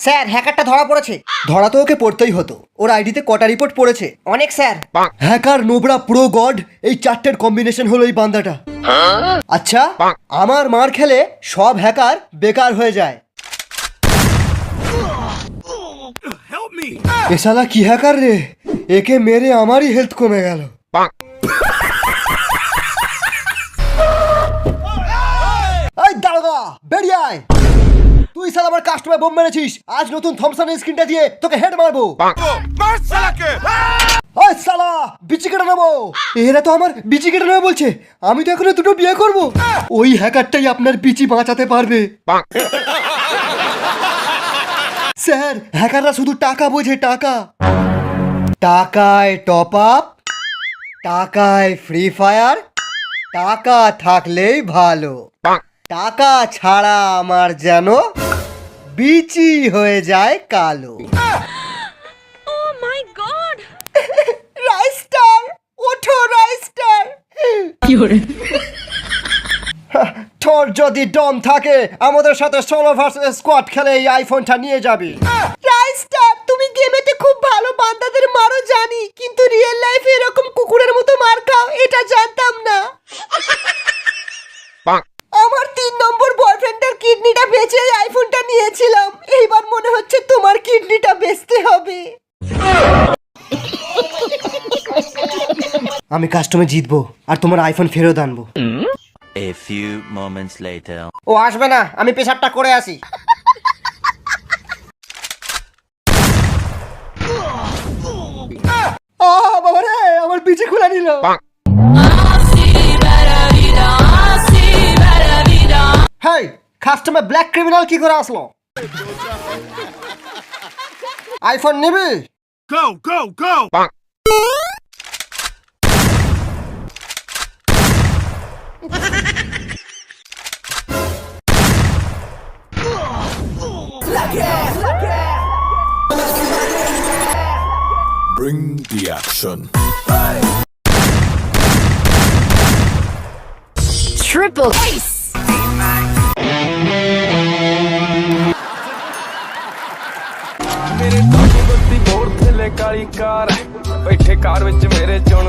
Sir হ্যাকারটা ধরা পড়েছে। ধরা তো ওকে পড়তেই হতো, ওর আইডিতে কটা রিপোর্ট পড়েছে? অনেক sir. Hacker, Nubra, pro, god, এই চারটের কম্বিনেশন হলো এই বান্দাটা। আচ্ছা, আমার মার খেলে সব হ্যাকার বেকার হয়ে যায়। এ শালা কি হ্যাকার রে, একে মেরে আমারই হেলথ কমে গেল। এই দারোগা, বেরিয়ে আয়। তুই শালা আমার কাস্টমার বোম মেরেছিস, আজ নতুন থমসনের স্ক্রিনটা দিয়ে তোকে হেড মারবো। ওই শালা, বিচি কেটে নেবো। এরা তো আমার বিচি কেটে নেবে বলছে, আমি তো এখনো দুটো বিয়ে করব। ওই হ্যাকারটাই আপনার বিচি বাঁচাতে পারবে। স্যার, হ্যাকাররা শুধু টাকা বোঝে, টাকা। টাকায় টপ আপ, টাকায় ফ্রি ফায়ার, টাকা থাকলেই ভালো। টাকা ছাড়া আমার যেন বিচি হয়ে যায় কালো। Oh my god! রাইস্টার, ওঠো রাইস্টার। তোর যদি দম থাকে আমাদের সাথে সোলো ভার্সেস স্কোয়াড খেলে এই আইফোনটা নিয়ে যাবি। রাইস্টার, তুমি গেমেতে খুব ভালো বান্দাদের মারো জানি, কিন্তু রিয়েল লাইফে এরকম কুকুরের মতো মার খাও এটা জানতাম না। আমার 3 নম্বর বয়ফ্রেন্ডের কিডনিটা বেচে এই আইফোনটা নিয়েছিলাম, এইবার মনে হচ্ছে তোমার কিডনিটা বেচতে হবে। আমি কাস্টমে জিতবো আর তোমার আইফোন ফেরত আনবো। A few moments later. ও আসবে না, আমি পেশাবটা করে আসি। বাবা রে, আমার বিচি খুলে নিল। হেই, কাস্টমে ব্ল্যাক ক্রিমিনাল কি করে আসলো? আইফোন নিবি? Go, go, go! Bring the action. Triple ace! ਮੇਰੇ ਤੋਂ ਬੱਤੀ ਮੋੜ ਥੱਲੇ ਕਾਲੀ ਕਾਰ ਬੈਠੇ ਕਾਰ ਵਿੱਚ ਮੇਰੇ ਚੋਣ